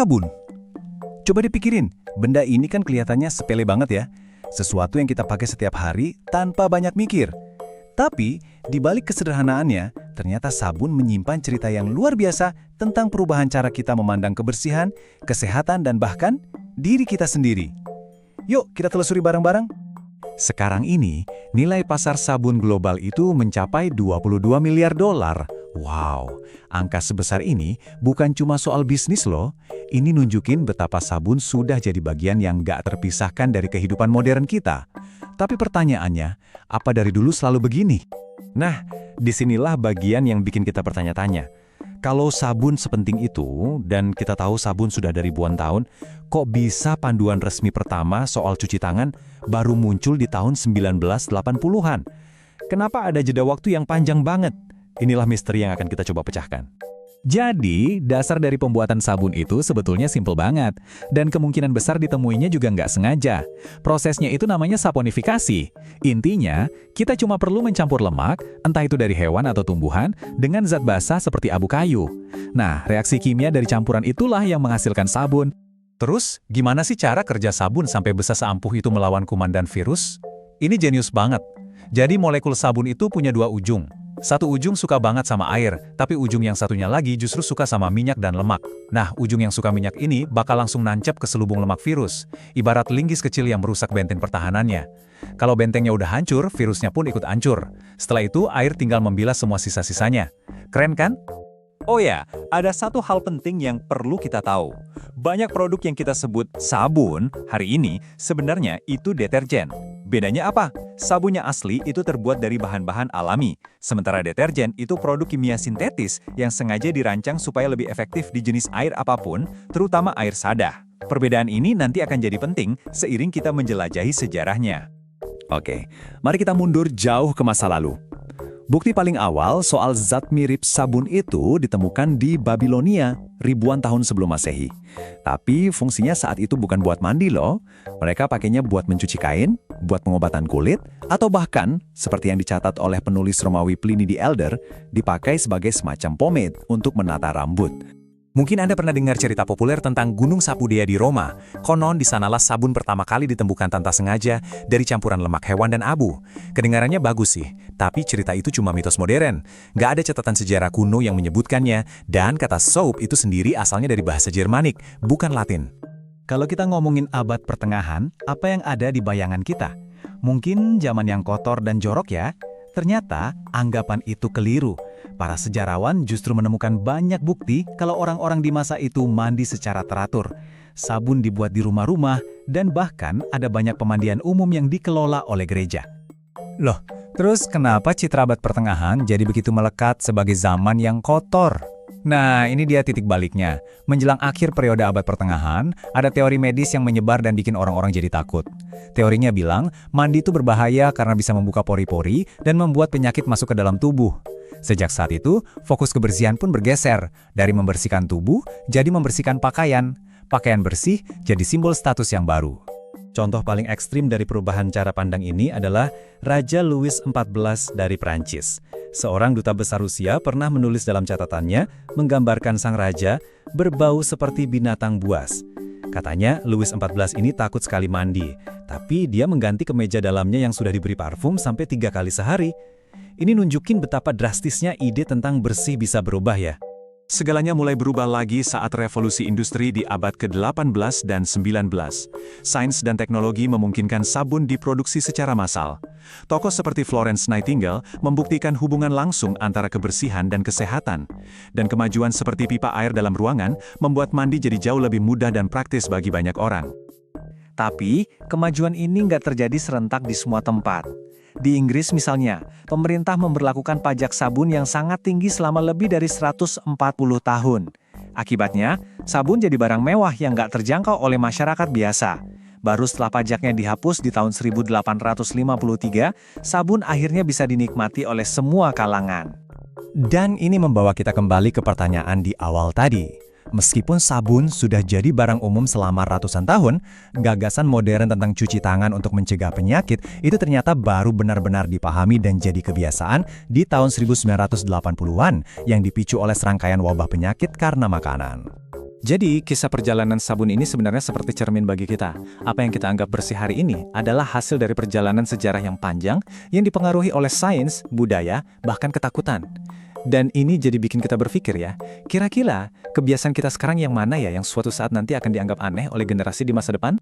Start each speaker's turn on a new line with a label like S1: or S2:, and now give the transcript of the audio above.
S1: Sabun. Coba dipikirin, benda ini kan kelihatannya sepele banget ya. Sesuatu yang kita pakai setiap hari tanpa banyak mikir. Tapi, di balik kesederhanaannya, ternyata sabun menyimpan cerita yang luar biasa tentang perubahan cara kita memandang kebersihan, kesehatan, dan bahkan diri kita sendiri. Yuk, kita telusuri bareng-bareng. Sekarang ini, nilai pasar sabun global itu mencapai 22 miliar dolar. Wow, angka sebesar ini bukan cuma soal bisnis loh. Ini nunjukin betapa sabun sudah jadi bagian yang gak terpisahkan dari kehidupan modern kita. Tapi pertanyaannya, apa dari dulu selalu begini? Nah, disinilah bagian yang bikin kita bertanya-tanya. Kalau sabun sepenting itu, dan kita tahu sabun sudah dari ribuan tahun, kok bisa panduan resmi pertama soal cuci tangan baru muncul di tahun 1980-an? Kenapa ada jeda waktu yang panjang banget? Inilah misteri yang akan kita coba pecahkan. Jadi, dasar dari pembuatan sabun itu sebetulnya simpel banget. Dan kemungkinan besar ditemuinya juga nggak sengaja. Prosesnya itu namanya saponifikasi. Intinya, kita cuma perlu mencampur lemak, entah itu dari hewan atau tumbuhan, dengan zat basah seperti abu kayu. Nah, reaksi kimia dari campuran itulah yang menghasilkan sabun. Terus, gimana sih cara kerja sabun sampai bisa seampuh itu melawan kuman dan virus? Ini jenius banget. Jadi molekul sabun itu punya dua ujung. Satu ujung suka banget sama air, tapi ujung yang satunya lagi justru suka sama minyak dan lemak. Nah, ujung yang suka minyak ini bakal langsung nancep ke selubung lemak virus, ibarat linggis kecil yang merusak benteng pertahanannya. Kalau bentengnya udah hancur, virusnya pun ikut hancur. Setelah itu, air tinggal membilas semua sisa-sisanya. Keren kan? Oh ya, ada satu hal penting yang perlu kita tahu. Banyak produk yang kita sebut sabun hari ini sebenarnya itu deterjen. Bedanya apa? Sabunnya asli itu terbuat dari bahan-bahan alami, sementara deterjen itu produk kimia sintetis yang sengaja dirancang supaya lebih efektif di jenis air apapun, terutama air sadah. Perbedaan ini nanti akan jadi penting seiring kita menjelajahi sejarahnya. Oke, mari kita mundur jauh ke masa lalu. Bukti paling awal soal zat mirip sabun itu ditemukan di Babilonia ribuan tahun sebelum Masehi. Tapi fungsinya saat itu bukan buat mandi loh. Mereka pakainya buat mencuci kain, buat pengobatan kulit, atau bahkan, seperti yang dicatat oleh penulis Romawi Pliny the Elder, dipakai sebagai semacam pomade untuk menata rambut. Mungkin Anda pernah dengar cerita populer tentang Gunung Sapudea di Roma. Konon di sanalah sabun pertama kali ditemukan tanpa sengaja dari campuran lemak hewan dan abu. Kedengarannya bagus sih, tapi cerita itu cuma mitos modern. Nggak ada catatan sejarah kuno yang menyebutkannya, dan kata soap itu sendiri asalnya dari bahasa Jermanik, bukan Latin. Kalau kita ngomongin abad pertengahan, apa yang ada di bayangan kita? Mungkin zaman yang kotor dan jorok ya? Ternyata anggapan itu keliru. Para sejarawan justru menemukan banyak bukti kalau orang-orang di masa itu mandi secara teratur. Sabun dibuat di rumah-rumah, dan bahkan ada banyak pemandian umum yang dikelola oleh gereja. Loh, terus kenapa citra abad pertengahan jadi begitu melekat sebagai zaman yang kotor? Nah, ini dia titik baliknya. Menjelang akhir periode abad pertengahan, ada teori medis yang menyebar dan bikin orang-orang jadi takut. Teorinya bilang, mandi itu berbahaya karena bisa membuka pori-pori dan membuat penyakit masuk ke dalam tubuh. Sejak saat itu, fokus kebersihan pun bergeser. Dari membersihkan tubuh, jadi membersihkan pakaian. Pakaian bersih jadi simbol status yang baru. Contoh paling ekstrim dari perubahan cara pandang ini adalah Raja Louis XIV dari Prancis. Seorang duta besar Rusia pernah menulis dalam catatannya, menggambarkan sang raja berbau seperti binatang buas. Katanya, Louis XIV ini takut sekali mandi, tapi dia mengganti kemeja dalamnya yang sudah diberi parfum sampai 3 kali sehari. Ini nunjukin betapa drastisnya ide tentang bersih bisa berubah ya. Segalanya mulai berubah lagi saat revolusi industri di abad ke-18 dan 19. Sains dan teknologi memungkinkan sabun diproduksi secara massal. Tokoh seperti Florence Nightingale membuktikan hubungan langsung antara kebersihan dan kesehatan. Dan kemajuan seperti pipa air dalam ruangan membuat mandi jadi jauh lebih mudah dan praktis bagi banyak orang. Tapi, kemajuan ini nggak terjadi serentak di semua tempat. Di Inggris misalnya, pemerintah memberlakukan pajak sabun yang sangat tinggi selama lebih dari 140 tahun. Akibatnya, sabun jadi barang mewah yang nggak terjangkau oleh masyarakat biasa. Baru setelah pajaknya dihapus di tahun 1853, sabun akhirnya bisa dinikmati oleh semua kalangan. Dan ini membawa kita kembali ke pertanyaan di awal tadi. Meskipun sabun sudah jadi barang umum selama ratusan tahun, gagasan modern tentang cuci tangan untuk mencegah penyakit itu ternyata baru benar-benar dipahami dan jadi kebiasaan di tahun 1980-an yang dipicu oleh serangkaian wabah penyakit karena makanan. Jadi, kisah perjalanan sabun ini sebenarnya seperti cermin bagi kita. Apa yang kita anggap bersih hari ini adalah hasil dari perjalanan sejarah yang panjang yang dipengaruhi oleh sains, budaya, bahkan ketakutan. Dan ini jadi bikin kita berpikir ya, kira-kira kebiasaan kita sekarang yang mana ya yang suatu saat nanti akan dianggap aneh oleh generasi di masa depan?